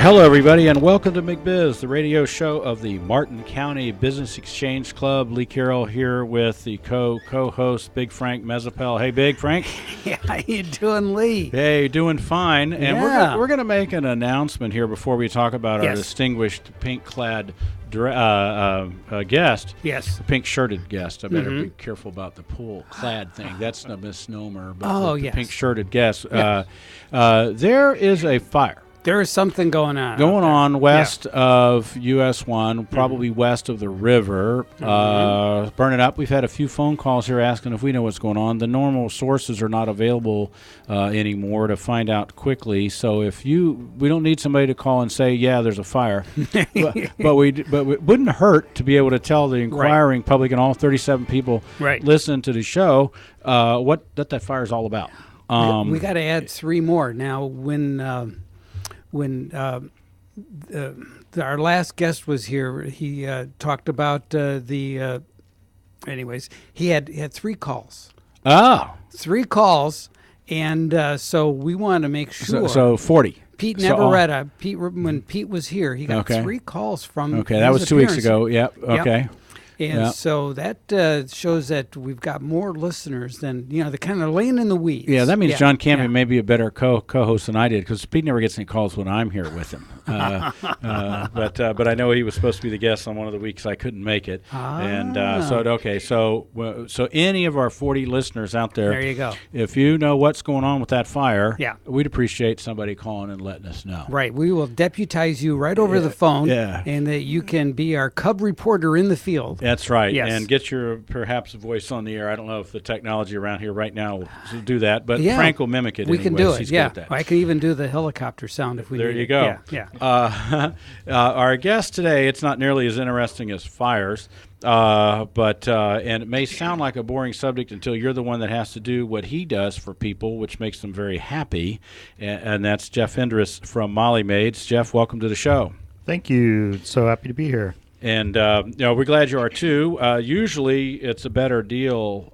Hello, everybody, and welcome to McBiz, the radio show of the Martin County Business Exchange Club. Lee Carroll here with the co-host, Big Frank Mezzapel. Hey, Big Frank. Yeah, how you doing, Lee? Hey, doing fine. And we're going to make an announcement here before we talk about our distinguished pink-clad guest. Yes. The pink-shirted guest. I better be careful about the pool-clad thing. That's a misnomer. But the pink-shirted guest. There is a fire. There is something going on. West of US 1, probably west of the river, burning up. We've had a few phone calls here asking if we know what's going on. The normal sources are not available anymore to find out quickly. So we don't need somebody to call and say, yeah, there's a fire. but it wouldn't hurt to be able to tell the inquiring public and all 37 people listening to the show what that fire is all about. We got to add 3 more. Now, when our last guest was here, he talked about anyways, he had 3 calls. Oh. 3 calls, and so we wanted to make sure. So 40. Pete Navarrete, when Pete was here, he got 3 calls from that was 2 weeks ago. Yep. Okay. Yep. And so that shows that we've got more listeners than, they're kind of laying in the weeds. Yeah, that means John Campion may be a better co-host than I did, because Pete never gets any calls when I'm here with him. But I know he was supposed to be the guest on one of the weeks I couldn't make it. And so any of our 40 listeners out there you go. If you know what's going on with that fire, we'd appreciate somebody calling and letting us know. Right. We will deputize you right over the phone, and that you can be our cub reporter in the field. That's right, and get your perhaps voice on the air. I don't know if the technology around here right now will do that, but Frank will mimic it. We can do it. He's good at that. I can even do the helicopter sound if we need it. There you go. Yeah. Our guest today, it's not nearly as interesting as fires, but it may sound like a boring subject until you're the one that has to do what he does for people, which makes them very happy, and that's Jeff Endress from Molly Maids. Jeff, welcome to the show. Thank you. So happy to be here. And we're glad you are too. Usually it's a better deal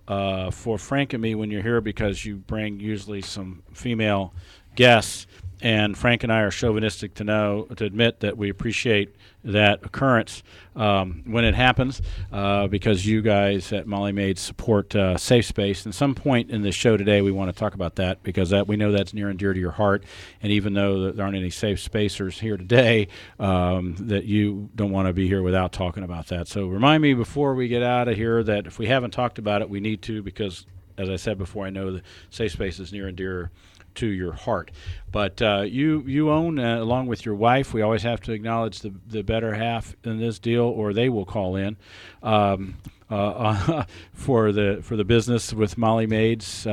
for Frank and me when you're here, because you bring usually some female guests, and Frank and I are chauvinistic to admit that we appreciate that occurrence when it happens, because you guys at Molly Maids support safe space. And some point in the show today we want to talk about that, because we know that's near and dear to your heart. And even though there aren't any safe spacers here today, that you don't want to be here without talking about that. So remind me before we get out of here that if we haven't talked about it, we need to, because as I said before, I know the safe space is near and dear to your heart. But you own, along with your wife, we always have to acknowledge the better half in this deal, or they will call in for the business with Molly Maids.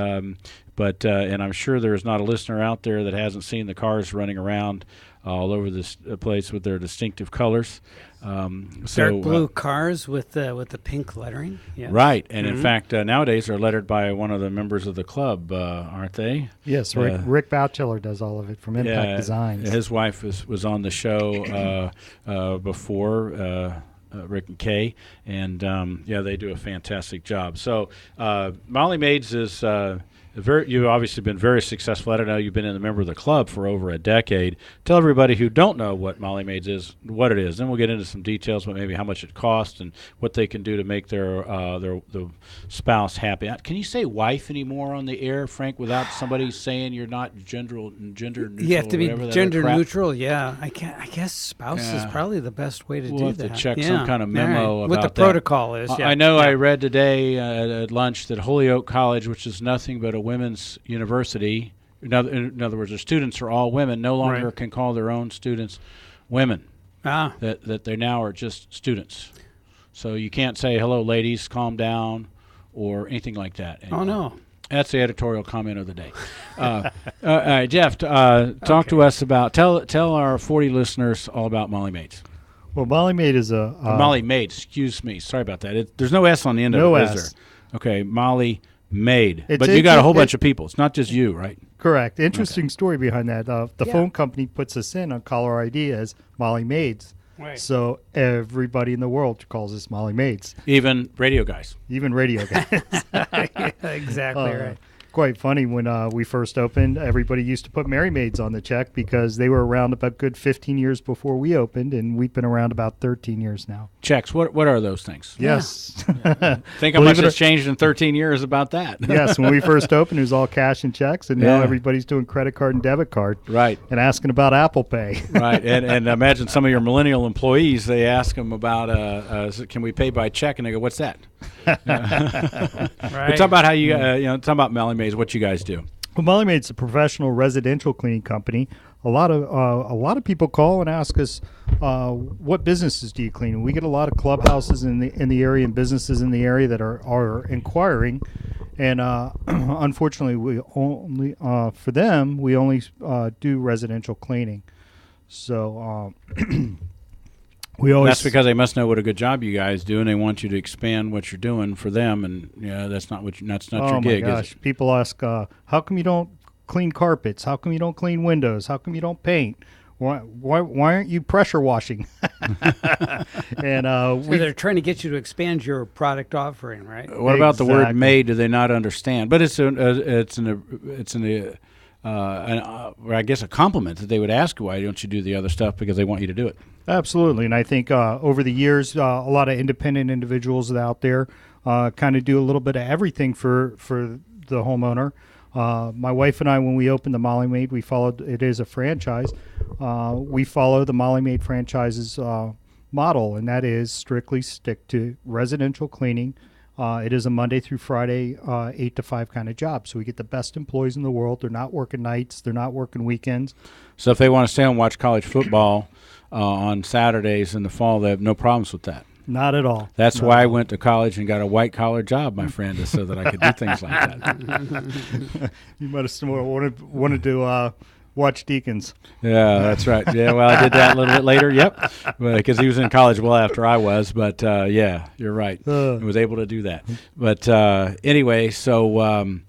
But I'm sure there's not a listener out there that hasn't seen the cars running around all over this place with their distinctive colors. Dark blue cars with the pink lettering. Yeah. Right, and in fact, nowadays they're lettered by one of the members of the club, aren't they? Yes, Rick Bouchiller does all of it from Impact Designs. His wife was on the show before. Rick and Kay, and they do a fantastic job. So Molly Maids is you've obviously been very successful. I don't know, you've been a member of the club for over a decade. Tell everybody who don't know what Molly Maids is, what it is. Then we'll get into some details about maybe how much it costs and what they can do to make their spouse happy. Can you say wife anymore on the air, Frank, without somebody saying you're not gender neutral? You have to be gender neutral. Yeah, I guess spouse is probably the best way to do that. We'll have to check some kind of memo about what the protocol is. I know I read today at lunch that Holyoke College, which is nothing but a women's university, in other words, their students are all women, no longer can call their own students women. That they now are just students. So you can't say, hello, ladies, calm down, or anything like that anymore. Oh, no. That's the editorial comment of the day. All right, Jeff, talk to us about, tell our 40 listeners all about Molly Maids. Well, Molly Maid is a... Molly Maids, excuse me. Sorry about that. There's no S on the end of it, is there? Okay, Molly Made. But you got a whole bunch of people. It's not just you, right? Correct. Interesting story behind that. The phone company puts us in on caller ID as Molly Maids. Right. So everybody in the world calls us Molly Maids. Even radio guys. Even radio guys. Exactly right. quite funny when we first opened. Everybody used to put Mary Maids on the check because they were around about good 15 years before we opened, and we've been around about 13 years now. Checks. What are those things? Yes. Think how much has changed in 13 years about that. Yes, when we first opened, it was all cash and checks, and now everybody's doing credit card and debit card. Right. And asking about Apple Pay. Right. And imagine some of your millennial employees, they ask them about, can we pay by check? And they go, what's that? Right. But talk about how you, talk about Molly Mays, what you guys do. Well, Molly Maid's a professional residential cleaning company. A lot of people call and ask us, what businesses do you clean? And we get a lot of clubhouses in the area and businesses in the area that are inquiring. And unfortunately, we only for them we only do residential cleaning. So we always. That's because they must know what a good job you guys do, and they want you to expand what you're doing for them. And that's not that's not your gig. Oh my gosh! Is it? People ask, how come you don't clean carpets? How come you don't clean windows? How come you don't paint? Why aren't you pressure washing? And so they're trying to get you to expand your product offering, right? What about the word "made"? Do they not understand? But it's I guess a compliment that they would ask, why don't you do the other stuff, because they want you to do it. Absolutely, and I think over the years, a lot of independent individuals out there kind of do a little bit of everything for the homeowner. My wife and I, when we opened the Molly Maid, we followed, it is a franchise. We follow the Molly Maid franchise's model, and that is strictly stick to residential cleaning. It is a Monday through Friday, 8 to 5 kind of job. So we get the best employees in the world. They're not working nights. They're not working weekends. So if they want to stay and watch college football on Saturdays in the fall, they have no problems with that. Not at all. That's why I went to college and got a white-collar job, my friend, is so that I could do things like that. You might have wanted to watch Deacons. Yeah, that's right. Yeah, well, I did that a little bit later, yep, because he was in college well after I was. But, yeah, you're right. I was able to do that. But anyway, so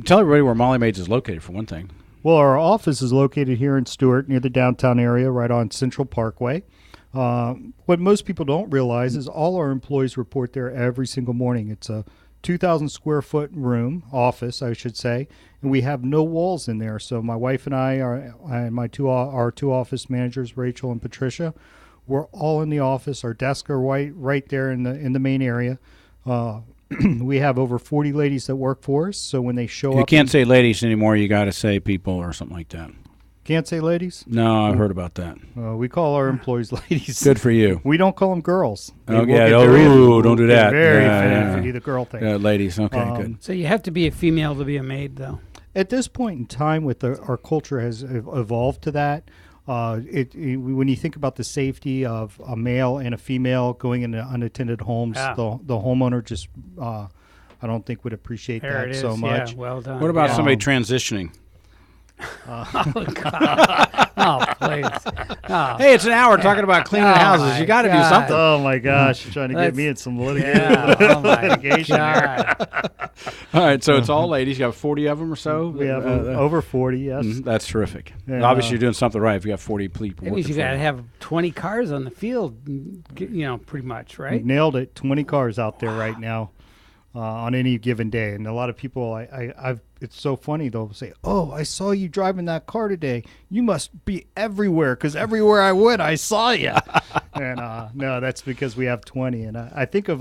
tell everybody where Molly Maids is located, for one thing. Well, our office is located here in Stewart, near the downtown area, right on Central Parkway. What most people don't realize is all our employees report there every single morning. It's a 2,000 square foot room, office, I should say, and we have no walls in there. So my wife and I and our two office managers, Rachel and Patricia, we're all in the office. Our desks are right there in the main area. We have over 40 ladies that work for us. So when they show up, you can't say ladies anymore. You got to say people or something like that. Can't say ladies? No, I've heard about that. We call our employees ladies. Good for you. We don't call them girls. Oh, yeah. Don't do that. Very offended for the girl thing. Ladies. Okay, good. So you have to be a female to be a maid, though. At this point in time, with our culture has evolved to that. When you think about the safety of a male and a female going into unattended homes, the homeowner just, I don't think would appreciate that so much. Yeah, well done. What about somebody transitioning? Oh, God. Oh, please. Oh. Hey, it's an hour talking about cleaning houses. You got to do something. Oh, my gosh. You're trying to get me in some litigation God. here. All right, so it's all ladies. You have 40 of them or so? We have over 40, yes. That's terrific. And, obviously, you're doing something right if you got 40 people. That means you got to have 20 cars on the field, pretty much, right? Nailed it. 20 cars out there right now. On any given day. And a lot of people, it's so funny, they'll say, oh, I saw you driving that car today. You must be everywhere, because everywhere I went, I saw you. And no, that's because we have 20. And I think of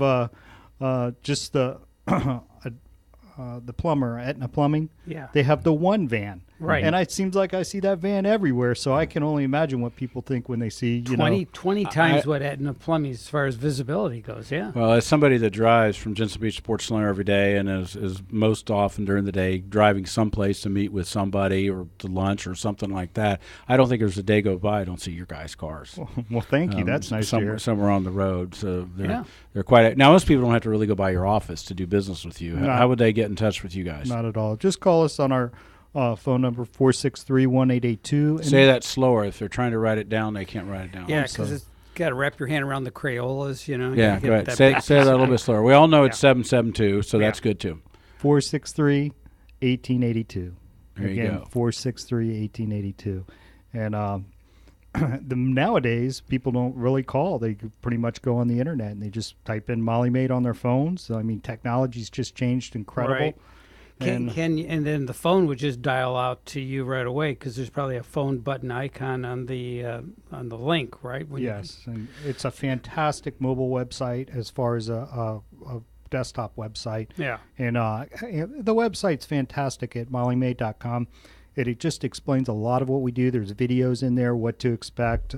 just the plumber, Aetna Plumbing. Yeah. They have the one van. Right. And it seems like I see that van everywhere, so I can only imagine what people think when they see, 20 times what Aetna Plumbing as far as visibility goes, yeah. Well, as somebody that drives from Jensen Beach Sports Center every day and is most often during the day driving someplace to meet with somebody or to lunch or something like that, I don't think there's a day go by I don't see your guys' cars. Well, thank you. That's nice to hear. Somewhere on the road. So they're quite – now, most people don't have to really go by your office to do business with you. How would they get in touch with you guys? Not at all. Just call us on our phone number 463-1882. Say that slower. If they're trying to write it down, they can't write it down. Yeah, because it's got to wrap your hand around the Crayolas, Yeah, go ahead. Say that a little bit slower. We all know it's 772, so that's good too. 463-1882. There you Again, go. 463-1882. And nowadays, people don't really call. They pretty much go on the internet and they just type in Molly Maid on their phones. I mean, technology's just changed incredible. Right. And And then the phone would just dial out to you right away because there's probably a phone button icon on the link, right? yes, and it's a fantastic mobile website as far as a desktop website. Yeah. And the website's fantastic at mollymade.com. It just explains a lot of what we do. There's videos in there, what to expect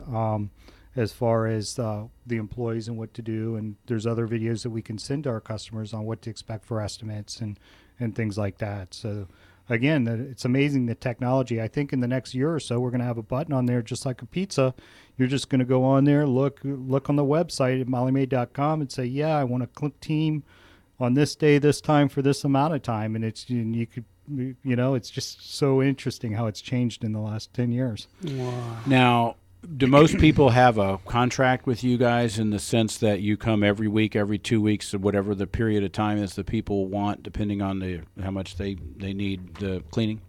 as far as the employees and what to do. And there's other videos that we can send to our customers on what to expect for estimates and things like that. So, again, it's amazing the technology. I think in the next year or so, we're going to have a button on there just like a pizza. You're just going to go on there, look on the website at mollymade.com and say, yeah, I want a team on this day, this time for this amount of time. And it's just so interesting how it's changed in the last 10 years. Wow. Now, do most people have a contract with you guys in the sense that you come every week, every 2 weeks, or whatever the period of time is the people want, depending on how much they need the cleaning?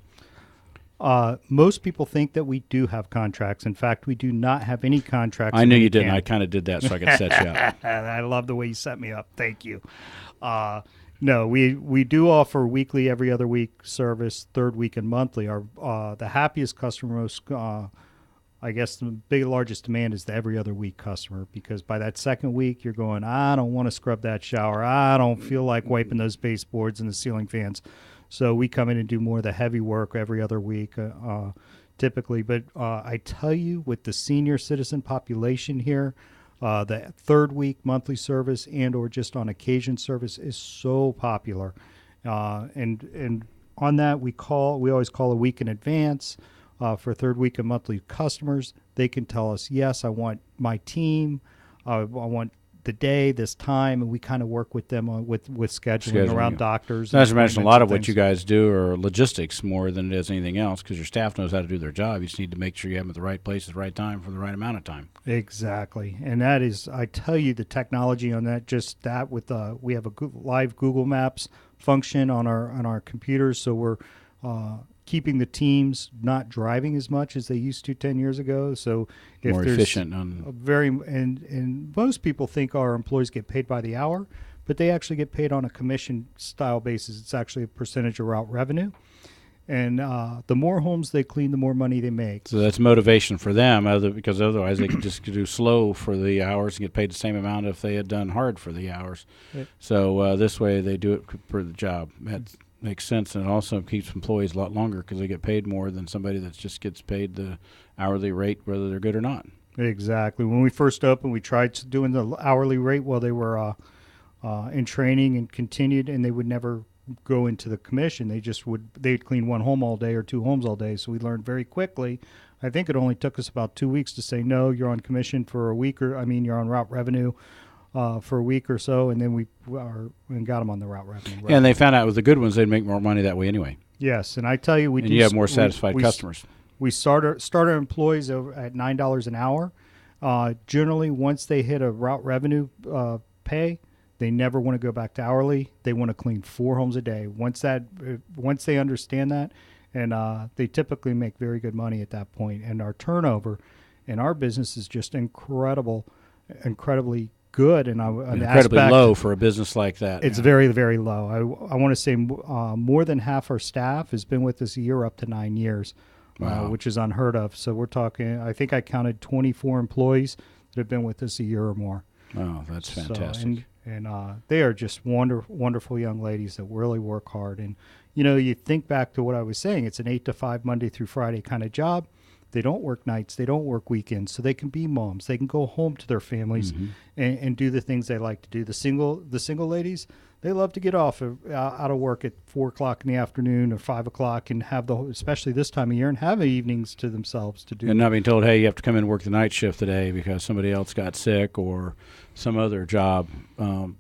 Most people think that we do have contracts. In fact, we do not have any contracts. I knew you didn't. I kind of did that so I could set you up. I love the way you set me up. Thank you. No, we do offer weekly, every other week service, third week and monthly. Our the happiest customer, I guess the largest demand is the every other week customer, because by that second week you're going, I don't want to scrub that shower. I don't feel like wiping those baseboards and the ceiling fans. So we come in and do more of the heavy work every other week, typically. But I tell you, with the senior citizen population here, the third week monthly service and or just on occasion service is so popular. And on that, we always call a week in advance for third week and monthly customers. They can tell us, yes, I want my team, I want the day, this time, and we kind of work with them on with scheduling around doctors. Not to mention, a lot of what you guys do are logistics more than it is anything else, because your staff knows how to do their job. You just need to make sure you have them at the right place at the right time for the right amount of time. Exactly, and that is, I tell you, the technology on that. Just that with we have a live Google Maps function on our computers, so we're keeping the teams not driving as much as they used to 10 years ago. So if more there's efficient. And most people think our employees get paid by the hour, but they actually get paid on a commission style basis. It's actually a percentage of route revenue. And the more homes they clean, the more money they make. So that's motivation for them, because otherwise they could just do slow for the hours and get paid the same amount if they had done hard for the hours. Right. So this way they do it for the job. That makes sense, and it also keeps employees a lot longer because they get paid more than somebody that just gets paid the hourly rate, whether they're good or not. Exactly. When we first opened, we tried doing the hourly rate while they were in training and continued, and they would never go into the commission. They'd clean one home all day or two homes all day. So we learned very quickly. I think it only took us about 2 weeks to say, no, you're on commission for a week, you're on route revenue for a week or so, and then we got them on the route revenue. Yeah, and they found out with the good ones they'd make more money that way anyway. Yes, and I tell you, you have more satisfied customers. We start our employees over at $9 an hour. Generally, once they hit a route revenue pay, they never want to go back to hourly. They want to clean 4 homes a day. Once they understand that, and they typically make very good money at that point. And our turnover in our business is just incredibly good, and incredibly low for a business like that. It's very, very low. I want to say more than half our staff has been with us a year up to 9 years, wow. Which is unheard of. So we're talking, I think I counted 24 employees that have been with us a year or more. Oh, that's fantastic. And they are just wonderful young ladies that really work hard. And, you think back to what I was saying, it's an 8 to 5 Monday through Friday kind of job. They don't work nights. They don't work weekends. So they can be moms. They can go home to their families and do the things they like to do. The single ladies, they love to get off out of work at 4 o'clock in the afternoon or 5 o'clock and have especially this time of year, and have evenings to themselves to do. And not being told, hey, you have to come in and work the night shift today because somebody else got sick or some other job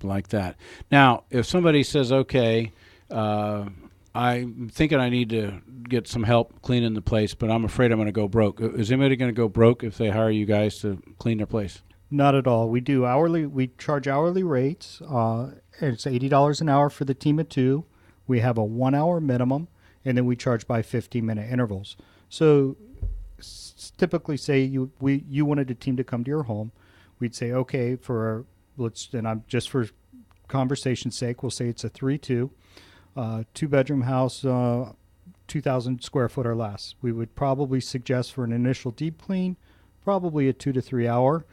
like that. Now, if somebody says, okay, I'm thinking I need to get some help cleaning the place, but I'm afraid I'm going to go broke. Is anybody going to go broke if they hire you guys to clean their place? Not at all. We do hourly. We charge hourly rates. It's $80 an hour for the team of 2. We have a 1 hour minimum, and then we charge by 15-minute intervals. So typically, say you wanted a team to come to your home, we'd say, okay, for conversation's sake, we'll say it's a 3-2. 2-bedroom house, 2,000 square foot or less. We would probably suggest for an initial deep clean, probably a 2 to 3 hour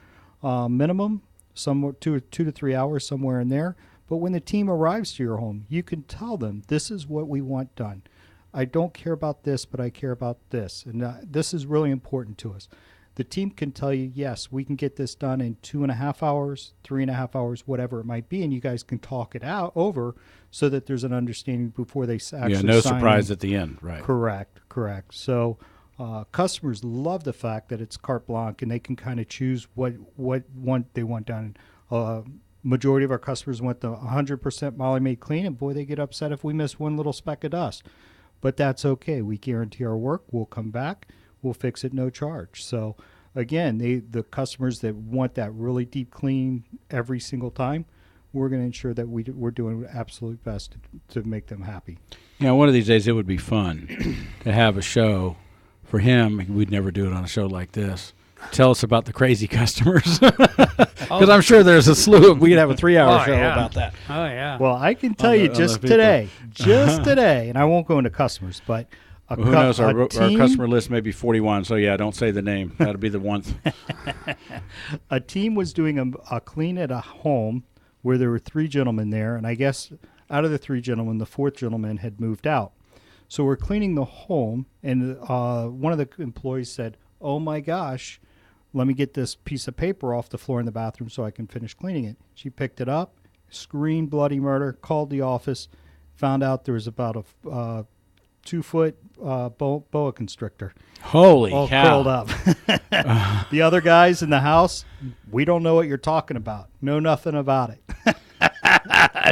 minimum, somewhere 2 to 3 hours, somewhere in there. But when the team arrives to your home, you can tell them, this is what we want done. I don't care about this, but I care about this. And this is really important to us. The team can tell you, yes, we can get this done in 2.5 hours, 3.5 hours, whatever it might be, and you guys can talk it out over so that there's an understanding before they actually sign no surprise in. at the end, right? Correct. So customers love the fact that it's carte blanche and they can kind of choose what they want done. Majority of our customers want the 100% Molly Made clean, and boy, they get upset if we miss one little speck of dust. But that's okay. We guarantee our work. We'll come back. We'll fix it, no charge. So, again, the customers that want that really deep clean every single time, we're going to ensure that we're doing our absolute best to make them happy. One of these days it would be fun to have a show for him. We'd never do it on a show like this. Tell us about the crazy customers. Because I'm sure there's a slew of, we could have a 3-hour show about that. Oh, yeah. Well, I can tell you just today, and I won't go into customers, but who knows, our customer list may be 41, so yeah, don't say the name. That'll be the one. A team was doing a clean at a home where there were 3 gentlemen there, and I guess out of the 3 gentlemen, the 4th gentleman had moved out. So we're cleaning the home, and one of the employees said, oh my gosh, let me get this piece of paper off the floor in the bathroom so I can finish cleaning it. She picked it up, screamed bloody murder, called the office, found out there was about a 2-foot boa constrictor. Holy all cow. curled up. The other guys in the house, we don't know what you're talking about. Know nothing about it.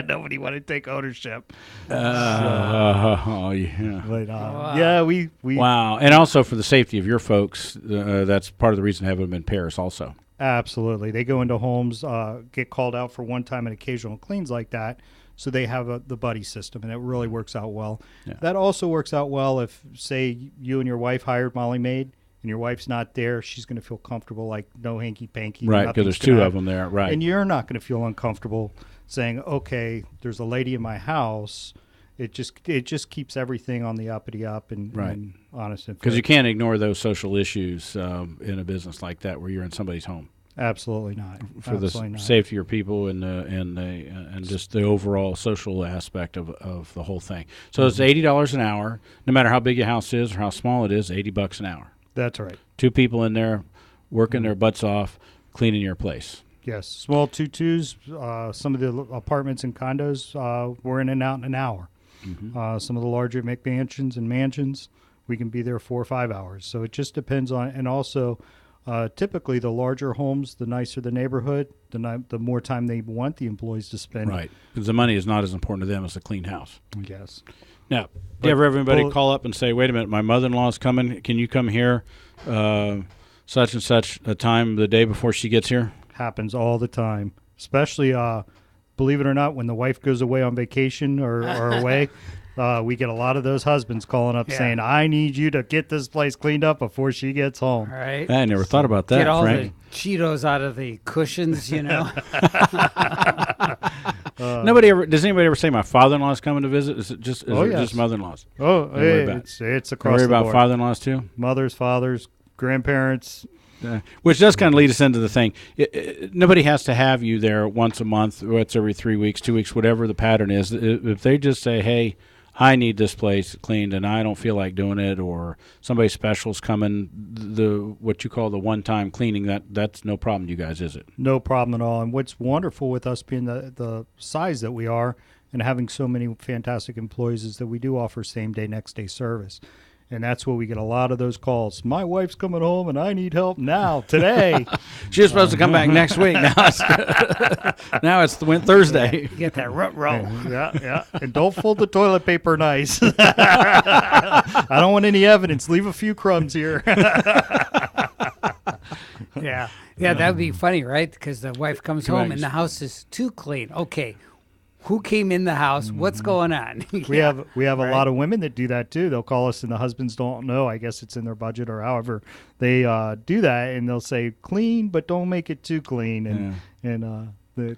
Nobody wanted to take ownership. Oh, yeah. But, Wow. yeah, we Wow. And also for the safety of your folks, that's part of the reason to have them in pairs also. absolutely. They go into homes, get called out for one time and occasional cleans like that. So they have the buddy system, and it really works out well. Yeah. That also works out well if, say, you and your wife hired Molly Maid, and your wife's not there. She's going to feel comfortable, like no hanky-panky. Right, because there's 2 of them there. Right. And you're not going to feel uncomfortable saying, okay, there's a lady in my house. It just keeps everything on the uppity up and, Right. and honest. Because you can't ignore those social issues in a business like that where you're in somebody's home. Absolutely not. For Absolutely the not. safety of your people and just the overall social aspect of the whole thing. So it's $80 an hour, no matter how big your house is or how small it is. $80 an hour. That's right. 2 people in there working their butts off, cleaning your place. Yes. Small 2-2s. Some of the apartments and condos we're in and out in an hour. Mm-hmm. Some of the larger McMansions and mansions, we can be there 4 or 5 hours. So it just depends on, and also typically the larger homes, the nicer the neighborhood, the more time they want the employees to spend. Right, because the money is not as important to them as a clean house. Yes. Now, do you ever have anybody well- call up and say, wait a minute, my mother-in-law's coming. Can you come here such and such a time the day before she gets here? Happens all the time, especially, believe it or not, when the wife goes away on vacation or away. We get a lot of those husbands calling up Yeah. saying, I need you to get this place cleaned up before she gets home. All right. I never thought about that, Get all Frank. the Cheetos out of the cushions, you know. Does anybody ever say my father-in-law's coming to visit? Is it just yes. mother-in-laws? Oh, worry about it's You across worry the about board. father-in-laws too? Mothers, fathers, grandparents. Which does kind of lead us into the thing. Nobody has to have you there once a month, or once every 3 weeks, 2 weeks, whatever the pattern is. If they just say, hey, I need this place cleaned and I don't feel like doing it, or somebody special's coming, what you call the one-time cleaning, that's no problem to you guys, is it? No problem at all. And what's wonderful with us being the size that we are and having so many fantastic employees is that we do offer same-day, next-day service. And that's where we get a lot of those calls. My wife's coming home and I need help now, today. She was supposed to come back next week. Now it's Thursday. You get that rut roll. Yeah. And don't fold the toilet paper nice. I don't want any evidence. Leave a few crumbs here. Yeah. Yeah, that would be funny, right? Because the wife comes home Correct. and the house is too clean. Okay. Who came in the house? What's going on? We have Right. a lot of women that do that too. They'll call us and the husbands don't know. I guess it's in their budget or however they do that, and they'll say clean, but don't make it too clean. And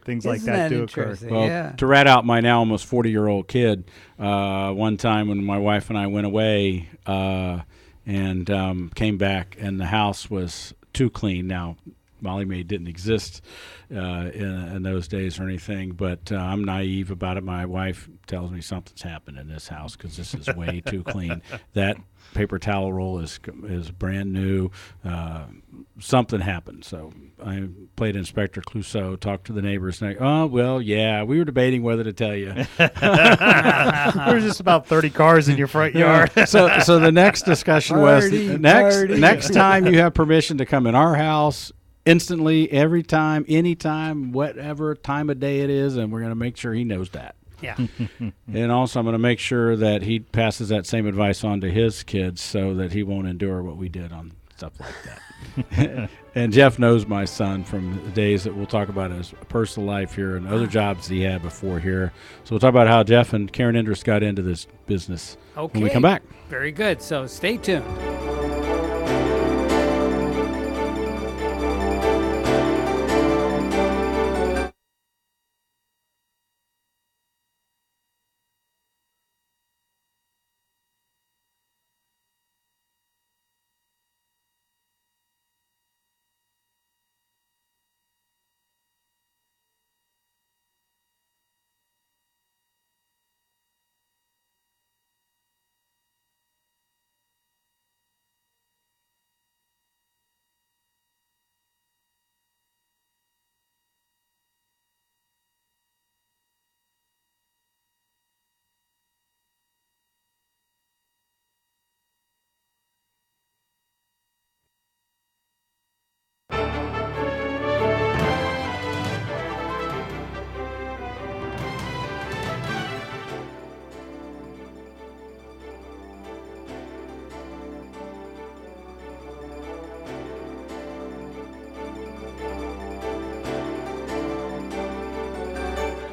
things like Isn't that do occur. interesting? Well, Yeah. to rat out my now almost 40-year-old kid, one time when my wife and I went away and came back, and the house was too clean. Now, Molly Maid didn't exist in those days or anything, but I'm naive about it. My wife tells me something's happened in this house because this is way too clean. That paper towel roll is brand new. Something happened. So I played Inspector Clouseau, talked to the neighbors, and oh, well, yeah, we were debating whether to tell you. There's just about 30 cars in your front yard. So the next discussion was Party. next time you have permission to come in our house, instantly, every time, anytime, whatever time of day it is, and we're going to make sure he knows that. Yeah. And also I'm going to make sure that he passes that same advice on to his kids so that he won't endure what we did on stuff like that. And Jeff knows my son from the days that we'll talk about his personal life here and other jobs he had before here. So we'll talk about how Jeff and Karen Endress got into this business when we come back. Very good. So stay tuned.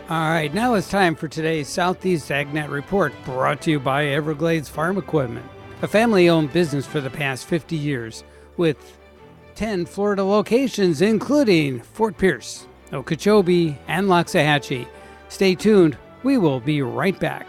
All right, now it's time for today's Southeast AgNet Report, brought to you by Everglades Farm Equipment, a family-owned business for the past 50 years, with 10 Florida locations, including Fort Pierce, Okeechobee, and Loxahatchee. Stay tuned. We will be right back.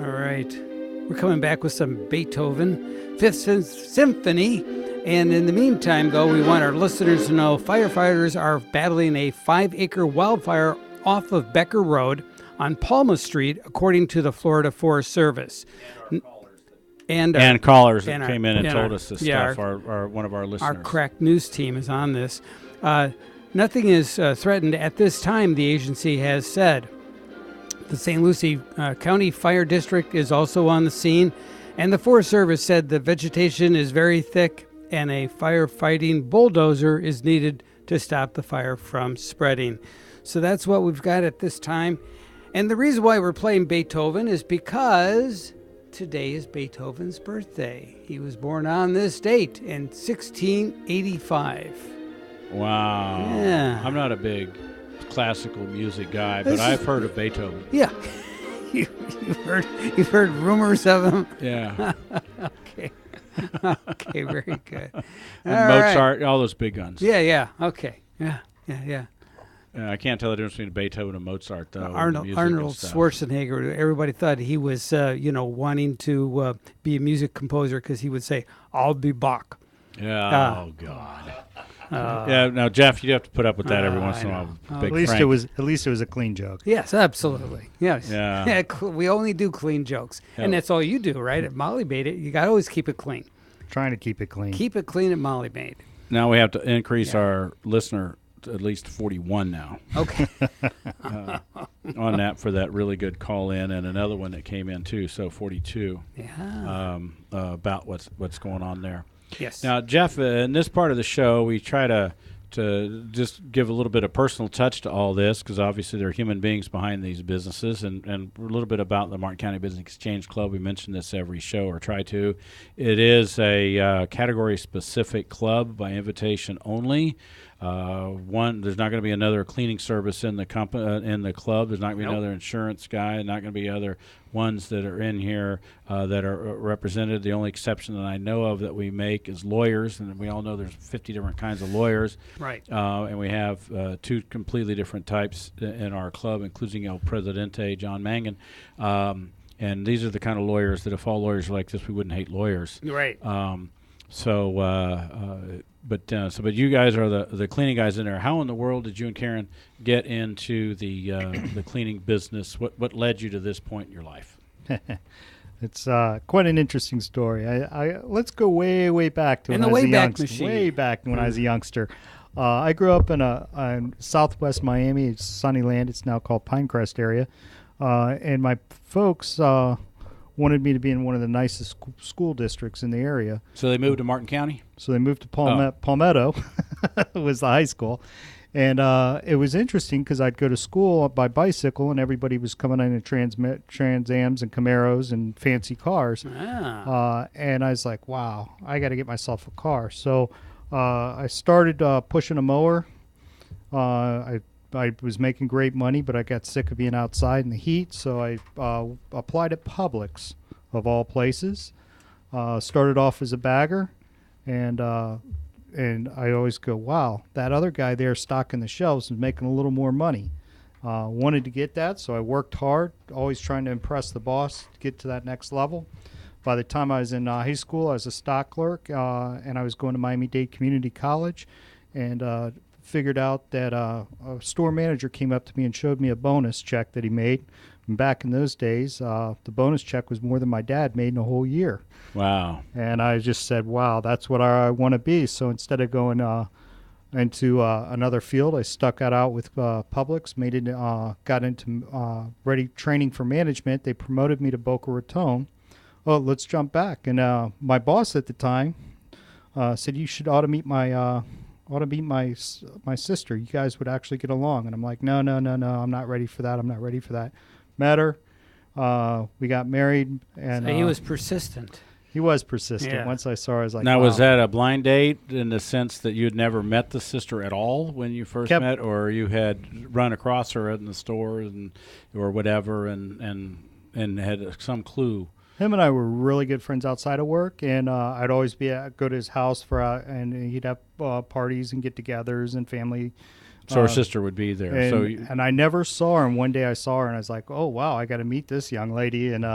All right. We're coming back with some Beethoven, Fifth Symphony. And in the meantime, though, we want our listeners to know firefighters are battling a 5-acre wildfire off of Becker Road on Palma Street, according to the Florida Forest Service. And callers that and came in and and told us this yeah, stuff. Our one of our listeners. Our crack news team is on this. Nothing is threatened at this time, the agency has said. The St. Lucie County Fire District is also on the scene, and the Forest Service said the vegetation is very thick and a firefighting bulldozer is needed to stop the fire from spreading. So that's what we've got at this time. And the reason why we're playing Beethoven is because today is Beethoven's birthday. He was born on this date in 1685. Wow. Yeah. I'm not a big classical music guy, but I've heard of Beethoven. Yeah. You've heard rumors of him? Yeah. Okay. Okay, very good. And All Mozart, right. all those big guns. Yeah. Okay. Yeah. I can't tell the difference between Beethoven and Mozart, though. Arnold Schwarzenegger, everybody thought he was, wanting to be a music composer because he would say, "I'll be Bach." Yeah. Oh God. Yeah. Now, Jeff, you have to put up with that every once in a while. Big At least Frank. it was a clean joke. Yes, absolutely. Yes. Yeah. We only do clean jokes, and that's all you do, right? At Molly Made It, you got to always keep it clean. Trying to keep it clean. Keep it clean at Molly Made. Now we have to increase our listener to at least 41 now. Okay. On that for that really good call in, and another one that came in too, so 42. Yeah. About what's going on there. Yes. Now, Jeff, in this part of the show, we try to just give a little bit of personal touch to all this, because obviously there are human beings behind these businesses, and a little bit about the Martin County Business Exchange Club. We mention this every show, or try to. It is a category-specific club by invitation only. There's not going to be another cleaning service in the in the club. There's not going to be another insurance guy. Not going to be other ones that are in here that are represented. The only exception that I know of that we make is lawyers, and we all know there's 50 different kinds of lawyers. Right. And we have two completely different types in our club, including El Presidente, John Mangan. And these are the kind of lawyers that if all lawyers were like this, we wouldn't hate lawyers. Right. But you guys are the cleaning guys in there. How in the world did you and Karen get into the cleaning business? What led you to this point in your life? It's quite an interesting story. Let's go way back to In when the I was a Wayback youngster. Machine. Way back when I was a youngster. I grew up in Southwest Miami. It's Sunnyland. It's now called Pinecrest area. And my folks wanted me to be in one of the nicest school districts in the area. So they moved to Martin County? So they moved to Palmetto, was the high school. And it was interesting because I'd go to school by bicycle, and everybody was coming in Trans Ams and Camaros and fancy cars. And I was like, wow, I got to get myself a car. So I started pushing a mower. I was making great money, but I got sick of being outside in the heat, so I applied at Publix, of all places. Started off as a bagger, and I always go, wow, that other guy there stocking the shelves is making a little more money. Wanted to get that, so I worked hard, always trying to impress the boss to get to that next level. By the time I was in high school, I was a stock clerk, and I was going to Miami-Dade Community College, and figured out that a store manager came up to me and showed me a bonus check that he made. And back in those days, the bonus check was more than my dad made in a whole year. Wow. And I just said, wow, that's what I want to be. So instead of going into another field, I stuck that out with Publix, got into ready training for management. They promoted me to Boca Raton. Oh, let's jump back. And my boss at the time said, you ought to meet my sister. You guys would actually get along. And I'm like, no, I'm not ready for that. Met her. We got married. And so he was persistent. He was persistent. Yeah. Once I saw her, I was like, now, wow. was that a blind date in the sense that you'd never met the sister at all when you first met, or you had run across her in the store or whatever and had some clue? Him and I were really good friends outside of work, and I'd always go to his house and he'd have parties and get-togethers and family. So her sister would be there. And I never saw her, and one day I saw her, and I was like, oh, wow, I got to meet this young lady, and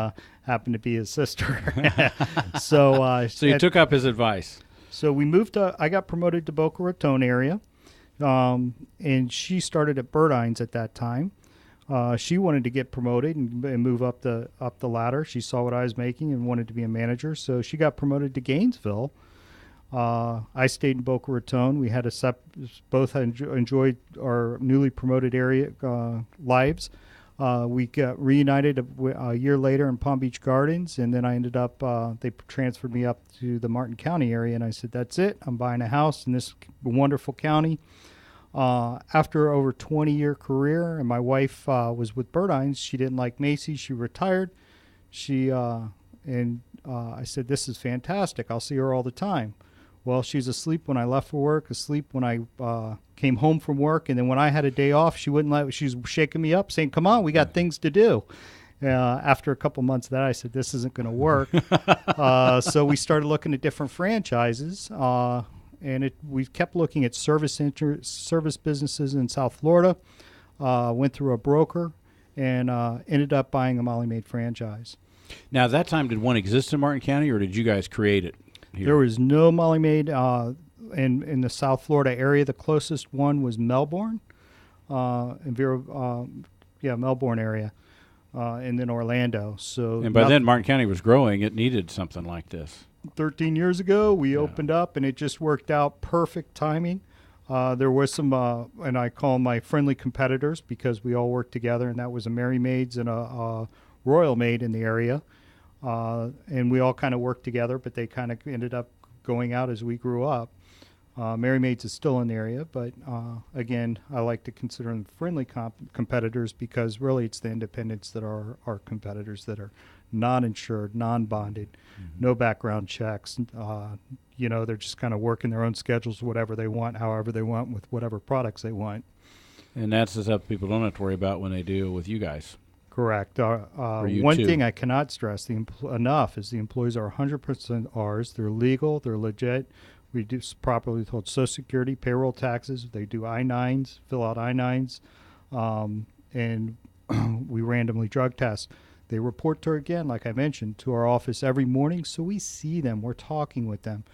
happened to be his sister. So you took up his advice. So we moved I got promoted to Boca Raton area, and she started at Burdines at that time. She wanted to get promoted and move up the ladder. She saw what I was making and wanted to be a manager, so she got promoted to Gainesville. I stayed in Boca Raton. We had both enjoyed our newly promoted area lives. We got reunited a year later in Palm Beach Gardens, and then I ended up, they transferred me up to the Martin County area, and I said, that's it. I'm buying a house in this wonderful county. After over 20-year career, and my wife was with Burdines. She didn't like Macy's. She retired. I said, this is fantastic. I'll see her all the time. Well, she's asleep when I left for work, asleep when I came home from work, and then when I had a day off, she wouldn't let. She's shaking me up, saying, "Come on, we got things to do." After a couple months of that, I said, "This isn't going to work." So we started looking at different franchises, and we kept looking at service businesses in South Florida. Went through a broker, and ended up buying a Molly Maid franchise. Now, at that time, did one exist in Martin County, or did you guys create it here? There was no Molly Maid in the South Florida area. The closest one was Melbourne, Melbourne area, and then Orlando. And by then, Martin County was growing. It needed something like this. 13 years ago, we opened up, and it just worked out perfect timing. There was some, and I call them my friendly competitors because we all worked together, and that was a Mary Maid's and a Royal Maid in the area. And we all kind of worked together, but they kind of ended up going out as we grew up. Mary Maid's is still in the area, but again, I like to consider them friendly competitors because really it's the independents that are our competitors that are non-insured, non-bonded, no background checks. They're just kind of working their own schedules, whatever they want, however they want, with whatever products they want. And that's the stuff people don't have to worry about when they deal with you guys. Correct. One thing I cannot stress enough is the employees are 100% ours. They're legal. They're legit. We do properly hold Social Security, payroll, taxes. They do I-9s, fill out I-9s, and we randomly drug test. They report to, again, like I mentioned, to our office every morning, so we see them. We're talking with them.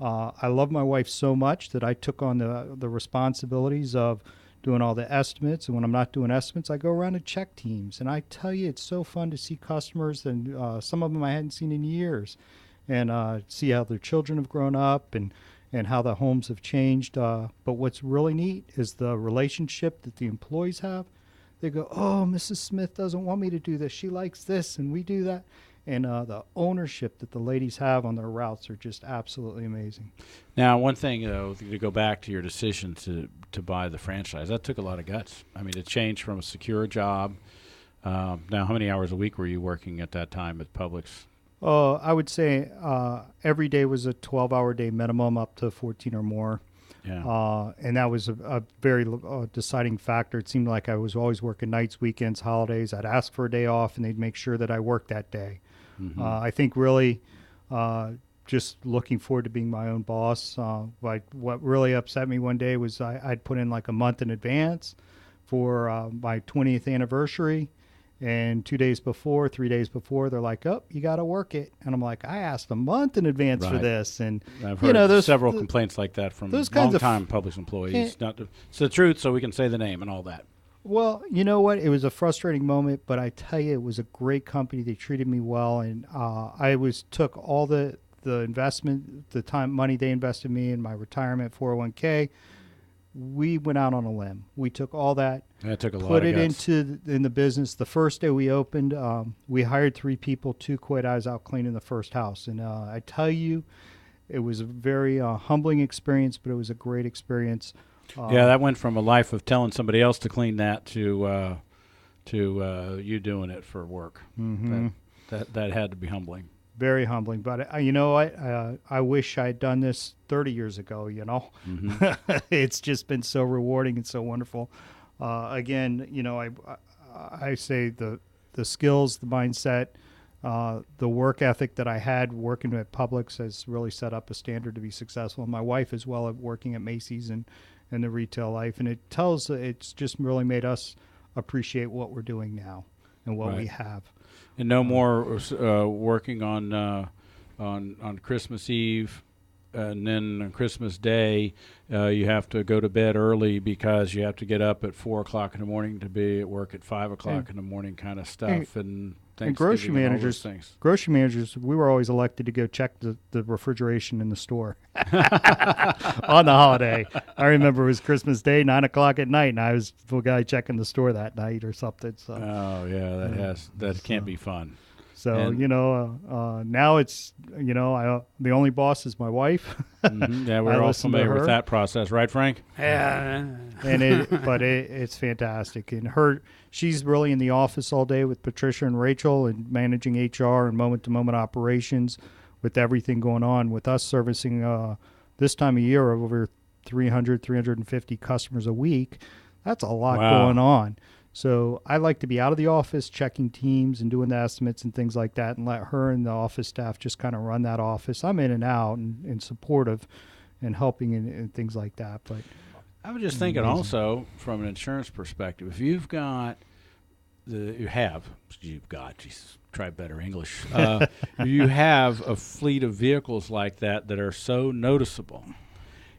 I love my wife so much that I took on the responsibilities of doing all the estimates, and when I'm not doing estimates, I go around and check teams. And I tell you, it's so fun to see customers, and some of them I hadn't seen in years, and see how their children have grown up and how the homes have changed. But what's really neat is the relationship that the employees have. They go, oh, Mrs. Smith doesn't want me to do this. She likes this, and we do that. And the ownership that the ladies have on their routes are just absolutely amazing. Now, one thing, though, to go back to your decision to buy the franchise, that took a lot of guts. I mean, it changed from a secure job. Now, how many hours a week were you working at that time at Publix? I would say every day was a 12-hour day minimum, up to 14 or more. Yeah. And that was a very deciding factor. It seemed like I was always working nights, weekends, holidays. I'd ask for a day off, and they'd make sure that I worked that day. I think really just looking forward to being my own boss. What really upset me one day was I'd put in like a month in advance for my 20th anniversary. And 3 days before, they're like, "Oh, you got to work it." And I'm like, "I asked a month in advance for this." And I've heard several complaints like that from long-time Publix employees. It's the truth, so we can say the name and all that. Well, you know what? It was a frustrating moment, but I tell you, it was a great company. They treated me well, and I took all the investment, the money they invested in me in my retirement 401k. We went out on a limb. We took all that, took a lot put of it guts. in the business. The first day we opened, we hired 3 people. 2 quit. I was out cleaning the first house, and I tell you, it was a very humbling experience, but it was a great experience. Yeah, that went from a life of telling somebody else to clean that to you doing it for work. Mm-hmm. That had to be humbling. Very humbling, but you know what? I wish I'd done this 30 years ago. It's just been so rewarding and so wonderful. Again, I say the skills, the mindset, the work ethic that I had working at Publix has really set up a standard to be successful. And my wife as well, working at Macy's and the retail life, and it's just really made us appreciate what we're doing now and what we have. And no more working on Christmas Eve and then on Christmas Day, you have to go to bed early because you have to get up at 4 o'clock in the morning to be at work at 5 o'clock in the morning, kind of stuff, and grocery Thanksgiving and all those managers, things. we were always elected to go check the refrigeration in the store on the holiday. I remember it was Christmas Day, 9 o'clock at night, and I was the guy checking the store that night or something. So, Oh yeah, that can't be fun. so And- now it's the only boss is my wife. Mhm. Yeah, I we're all listen to familiar with her. that process, right, Frank? Yeah. And it's fantastic. And she's really in the office all day with Patricia and Rachel and managing HR and moment-to-moment operations with everything going on. With us servicing this time of year over 350 customers a week, that's a lot Wow. going on. So I like to be out of the office checking teams and doing the estimates and things like that, and let her and the office staff just kind of run that office. I'm in and out and supportive and helping and things like that. But I was just thinking Amazing. also from an insurance perspective, if you've got Jesus, try better English. You have a fleet of vehicles like that are so noticeable.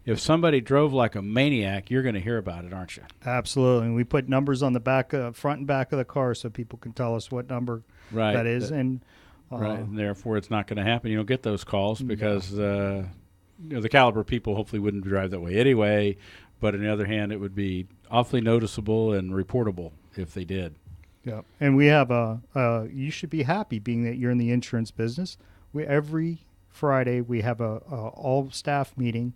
If somebody drove like a maniac, you're going to hear about it, aren't you? absolutely, and we put numbers on the front and back of the car so people can tell us what number Right. that is. And Right, and therefore it's not going to happen. You don't get those calls because the caliber people hopefully wouldn't drive that way anyway. But on the other hand, it would be awfully noticeable and reportable if they did. yeah, and we have you should be happy being that you're in the insurance business. Every Friday we have a all staff meeting.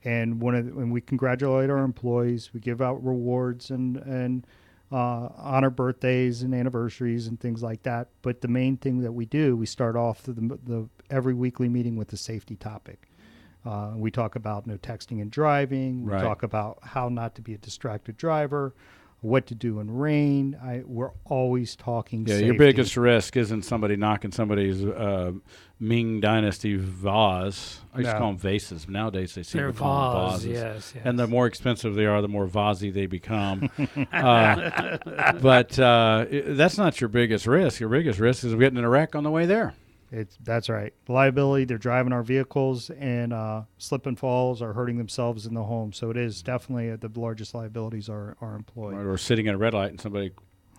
And when we congratulate our employees, we give out rewards and honor birthdays and anniversaries and things like that. But the main thing that we do, we start off the every weekly meeting with a safety topic. We talk about no texting and driving. We Right. talk about how not to be a distracted driver, what to do in rain. We're always talking Yeah, safety. your biggest risk isn't somebody knocking somebody's Ming Dynasty vase. I used to No. call them vases, but nowadays they seem They're to call them vase, vases. yes. And the more expensive they are, the more vasy they become. But that's not your biggest risk. Your biggest risk is getting in a wreck on the way there. That's right. Liability. They're driving our vehicles and slip and falls or hurting themselves in the home. So it is definitely the largest liabilities are employed. Right, or sitting at a red light and somebody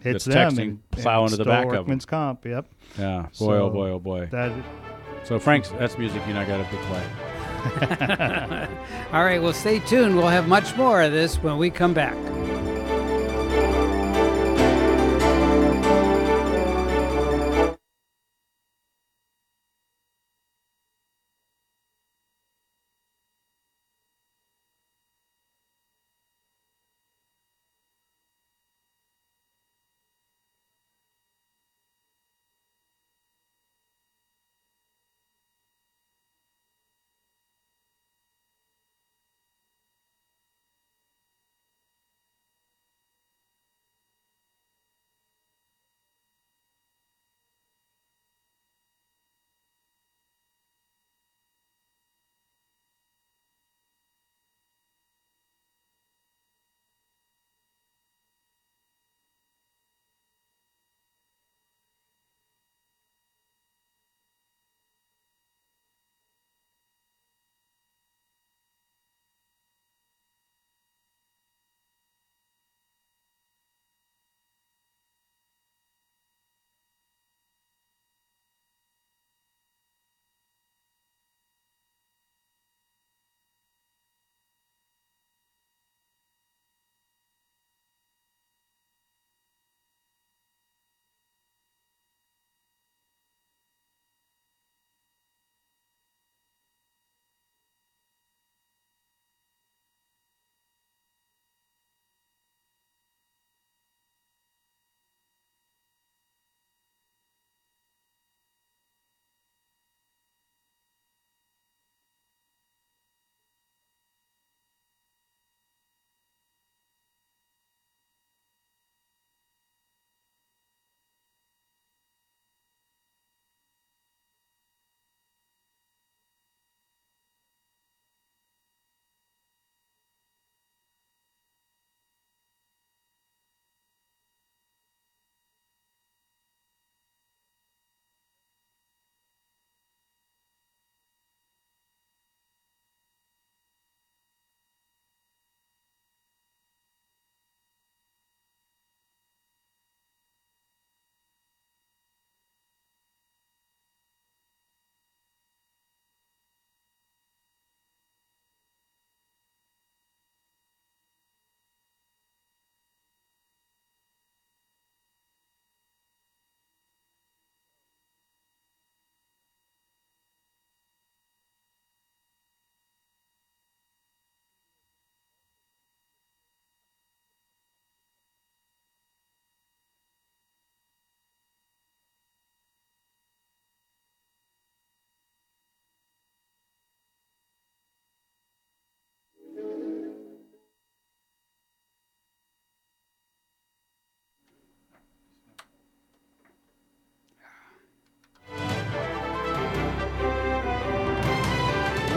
Hits that's them texting, and plow into the still back of them. workman's comp. Yep. Yeah, boy, So oh boy, oh boy. That So Frank, that's music you and I got to play. All right, well, stay tuned. We'll have much more of this when we come back.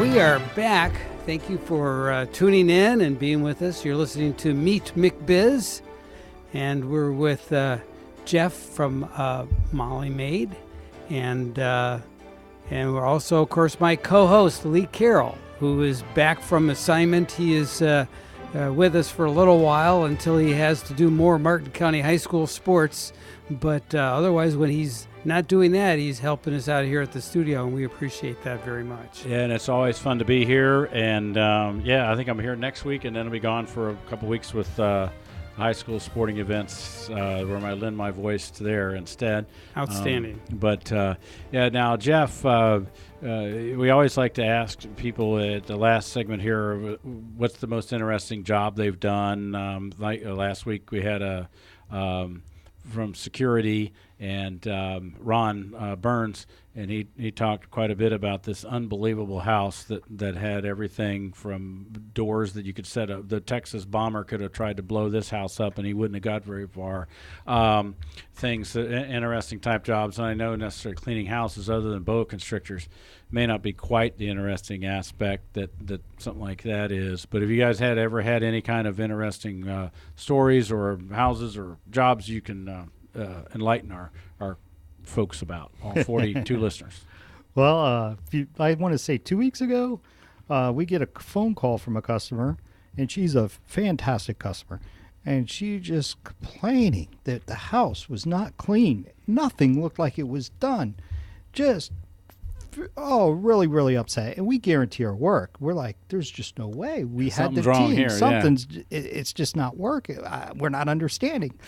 We are back. Thank you for tuning in and being with us. You're listening to Meet McBiz, and we're with Jeff from Molly Maid, and we're also, of course, my co-host Lee Carroll, who is back from assignment. He is with us for a little while until he has to do more Martin County High School sports. But otherwise, when he's not doing that, he's helping us out here at the studio, and we appreciate that very much. Yeah, and it's always fun to be here. And, I think I'm here next week, and then I'll be gone for a couple weeks with high school sporting events where I lend my voice to there instead. Outstanding. Now, Jeff, we always like to ask people at the last segment here what's the most interesting job they've done. Last week we had from security and Ron Burns, and he talked quite a bit about this unbelievable house that had everything from doors that you could set up. The Texas bomber could have tried to blow this house up, and he wouldn't have got very far. Interesting type jobs, and I know necessarily cleaning houses other than boa constrictors may not be quite the interesting aspect that something like that is. But if you guys ever had any kind of interesting stories or houses or jobs, you can enlighten our folks about, all 42 listeners. Well, I want to say 2 weeks ago, we get a phone call from a customer, and she's a fantastic customer, and she just complaining that the house was not clean. Nothing looked like it was done. Just, really, really upset. And we guarantee our work. We're like, there's just no way. We had the wrong team. here, It's just not working. We're not understanding.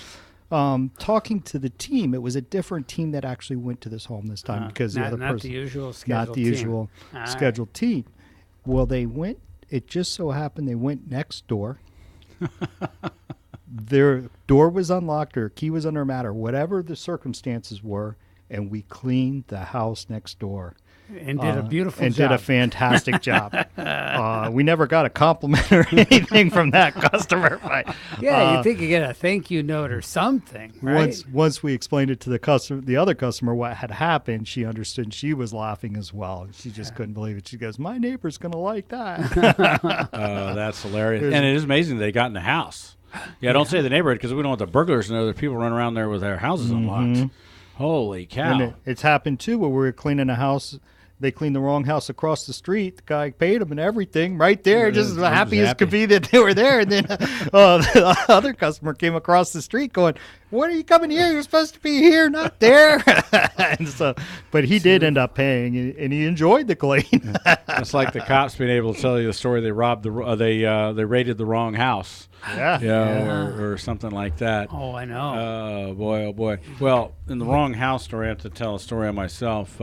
Talking to the team, it was a different team that actually went to this home this time because the other person, not the usual scheduled team. Well, they went. It just so happened they went next door. Their door was unlocked, or key was under a mat, or whatever the circumstances were, and we cleaned the house next door. And did a beautiful and job. did a fantastic job. We never got a compliment or anything from that customer. But, you think you get a thank you note or something, right? Once we explained it to the other customer what had happened, she understood. And she was laughing as well. She just couldn't believe it. She goes, "My neighbor's going to like that." That's hilarious. And it is amazing they got in the house. Yeah, don't say the neighborhood because we don't want the burglars to know that people run around there with their houses unlocked. Holy cow. And it's happened, too, where we were cleaning a house. They cleaned the wrong house across the street. The guy paid them and everything right there, just as happy as could be that they were there. And then the other customer came across the street going, "What are you coming here? You're supposed to be here, not there." But he did end up paying, and he enjoyed the clean. It's like the cops being able to tell you the story. They robbed they raided the wrong house. Or something like that. Oh, I know. Oh boy. Well, in the wrong house story, I have to tell a story on myself.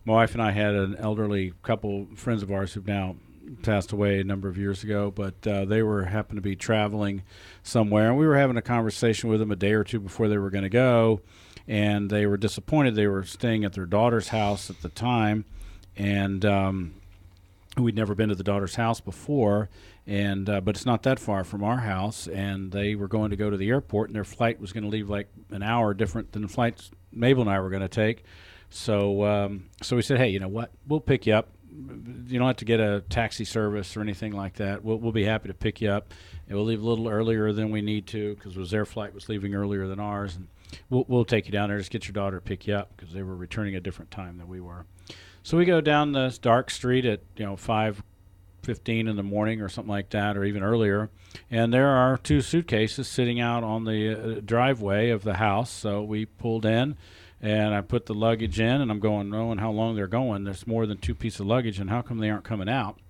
My wife and I had an elderly couple friends of ours who've now passed away a number of years ago, but they happened to be traveling somewhere, and we were having a conversation with them a day or two before they were going to go, and they were disappointed. They were staying at their daughter's house at the time, and we'd never been to the daughter's house before, and but it's not that far from our house, and they were going to go to the airport, and their flight was going to leave like an hour different than the flights Mabel and I were going to take. So we said, hey, you know what? We'll pick you up. You don't have to get a taxi service or anything like that. We'll be happy to pick you up, and we'll leave a little earlier than we need to because their flight was leaving earlier than ours, and we'll take you down there. Just get your daughter to pick you up because they were returning a different time than we were. So we go down this dark street at 5:15 in the morning or something like that, or even earlier, and there are two suitcases sitting out on the driveway of the house. So we pulled in. And I put the luggage in, and I'm going, knowing how long they're going, there's more than two pieces of luggage, and how come they aren't coming out?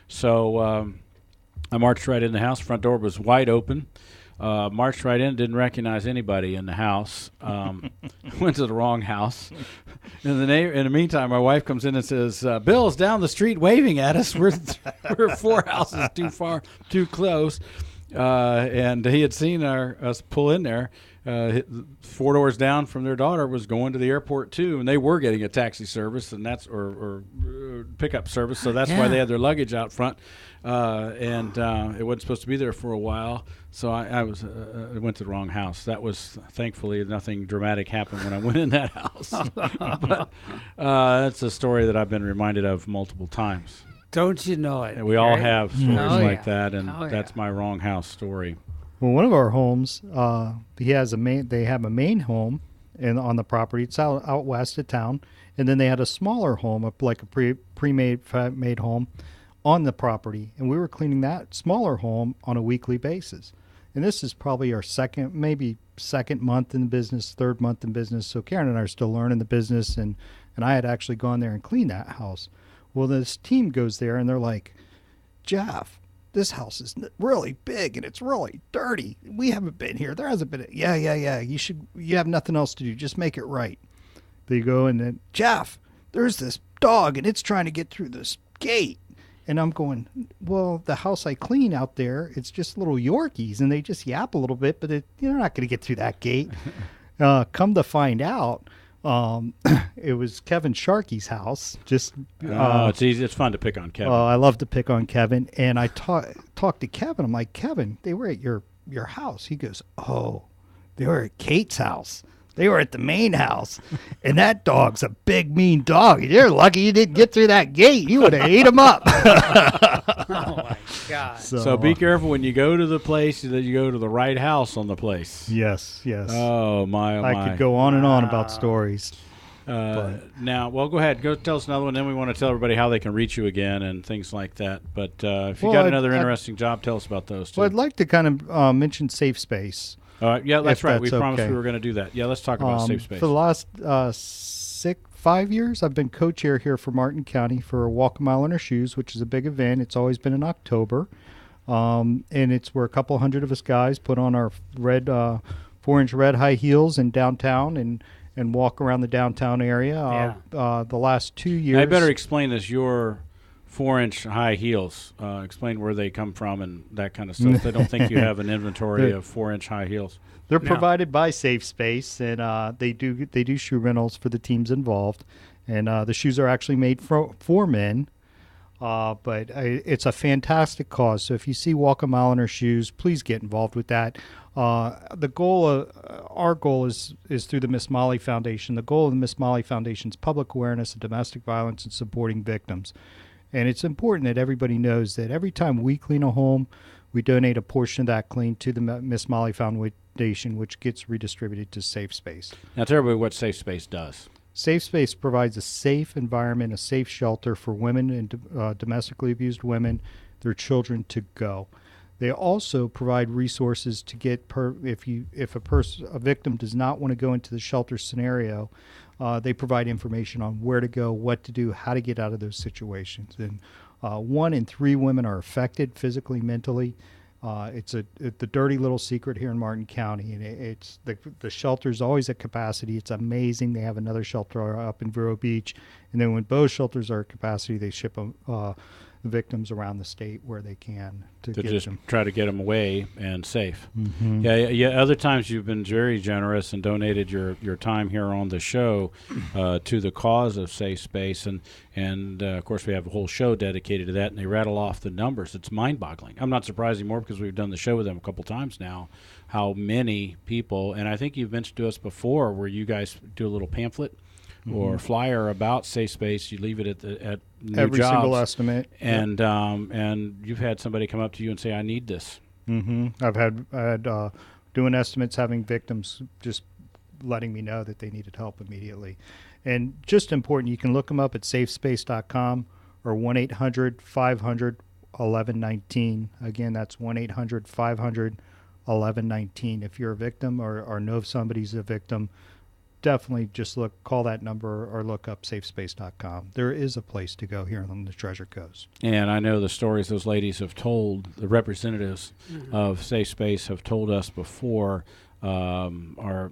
So I marched right in the house. Front door was wide open. Marched right in, didn't recognize anybody in the house. Went to the wrong house. In the meantime, my wife comes in and says, "Bill's down the street waving at us. We're 4 houses too close." And he had seen us pull in there. 4 doors down from their daughter was going to the airport too, and they were getting a taxi service, and that's or pickup service, so that's why they had their luggage out front, and it wasn't supposed to be there for a while. So I went to the wrong house. That was thankfully nothing dramatic happened when I went in that house, but that's a story that I've been reminded of multiple times. Don't you know it? And we all right? have stories Oh, like yeah. that, and Oh, that's yeah. my wrong house story. Well, one of our homes, he has a main. They have a main home, on the property. It's out west of town, and then they had a smaller home, like a made home, on the property. And we were cleaning that smaller home on a weekly basis. And this is probably our maybe second month in the business, third month in business. So Karen and I are still learning the business, and I had actually gone there and cleaned that house. Well, this team goes there and they're like, Jeff, this house is really big and it's really dirty. We haven't been here. There hasn't been. Yeah. You have nothing else to do. Just make it right. They go and then, Jeff, there's this dog and it's trying to get through this gate. And I'm going, well, the house I clean out there, it's just little Yorkies and they just yap a little bit, but you're not going to get through that gate. Come to find out, it was Kevin Sharkey's house. Just It's easy. It's fun to pick on Kevin. I love to pick on Kevin. And I talked to Kevin. I'm like, Kevin, they were at your house. He goes, oh, they were at Kate's house. They were at the main house. And that dog's a big, mean dog. You're lucky you didn't get through that gate. You would have ate him up. Oh my God. So be careful when you go to the place that you go to the right house on the place. Yes. Oh my! I could go on and on about stories. Now, well, go ahead. Go tell us another one. Then we want to tell everybody how they can reach you again and things like that. But if you got another interesting job, tell us about those too. Well, I'd like to kind of mention Safe Space. Yeah, that's right. We that's promised okay. we were going to do that. Yeah, let's talk about Safe Space. For the last 5 years, I've been co-chair here for Martin County for Walk a Mile in Our Shoes, which is a big event. It's always been in October. And it's where a couple hundred of us guys put on our 4-inch red high heels in downtown and walk around the downtown area. The last 2 years. I better explain this. Your 4-inch high heels. Explain where they come from and that kind of stuff. They don't think you have an inventory of 4-inch high heels. They're provided by Safe Space, and they do shoe rentals for the teams involved. And the shoes are actually made for men. But it's a fantastic cause. So if you see Walk a Mile in Our Shoes, please get involved with that. The goal, our goal is through the Miss Molly Foundation. The goal of the Miss Molly Foundation is public awareness of domestic violence and supporting victims. And it's important that everybody knows that every time we clean a home, we donate a portion of that clean to the Miss Molly Foundation, which gets redistributed to Safe Space. Now tell everybody what Safe Space does. Safe Space provides a safe environment, a safe shelter for women and domestically abused women, their children to go. They also provide resources to get if a victim does not want to go into the shelter scenario, they provide information on where to go, what to do, how to get out of those situations. And 1 in 3 women are affected physically, mentally. It's the dirty little secret here in Martin County, and it's the shelter's always at capacity. It's amazing. They have another shelter up in Vero Beach, and then when both shelters are at capacity, they ship victims around the state where they can to get just them. try to get them away and safe. Mm-hmm. Yeah. Other times you've been very generous and donated your time here on the show to the cause of Safe Space, and of course we have a whole show dedicated to that. And they rattle off the numbers. It's mind-boggling. I'm not surprised anymore because we've done the show with them a couple times now. How many people? And I think you've mentioned to us before where you guys do a little pamphlet or flyer about Safe Space. You leave it at new Every jobs, single estimate. and and you've had somebody come up to you and say, "I need this." Mm-hmm. I've had doing estimates, having victims just letting me know that they needed help immediately. And just important, you can look them up at safespace.com or 1-800-500-1119. Again, that's 1-800-500-1119. If you're a victim or know somebody's a victim, definitely just call that number or look up safespace.com. There is a place to go here on the Treasure Coast. And I know the stories those ladies have told, the representatives of Safe Space have told us before, are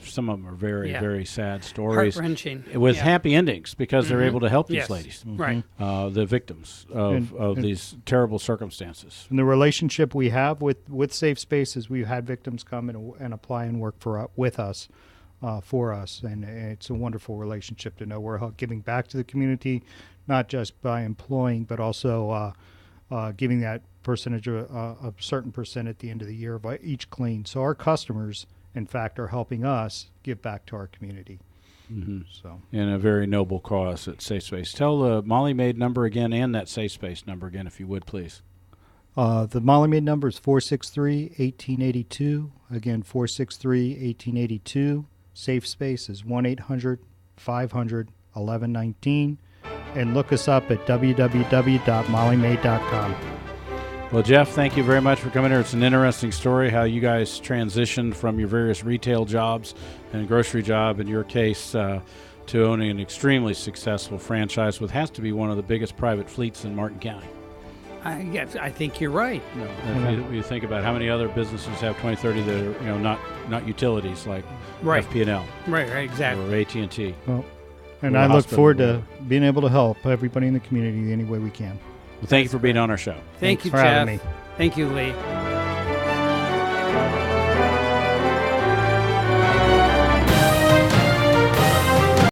some of them are very, very sad stories. Heart-wrenching. With happy endings because they're able to help these ladies. Right. The victims of these terrible circumstances. And the relationship we have with Safe Space is we've had victims come and apply and work with us. For us, and it's a wonderful relationship to know we're giving back to the community, not just by employing, but also giving that percentage, a certain percent at the end of the year of each clean. So our customers, in fact, are helping us give back to our community. So And a very noble cause at Safe Space. Tell the Molly Maid number again and that Safe Space number again, if you would, please. the Molly Maid number is 463-1882. Again, 463-1882. Safe Space is 1-800-500-1119. And look us up at www.mollymaid.com. Well, Jeff, thank you very much for coming here. It's an interesting story how you guys transitioned from your various retail jobs and grocery job, in your case, to owning an extremely successful franchise with has to be one of the biggest private fleets in Martin County. I think you're right. If you think about how many other businesses have 20, 30 that are not utilities like Right. FP&L Right, exactly. or AT&T. Well, and Or I the look hospital forward world. to being able to help everybody in the community any way we can. Well, thank you for being on our show. Thank Thanks you, for Jeff. having me. Thank you, Lee.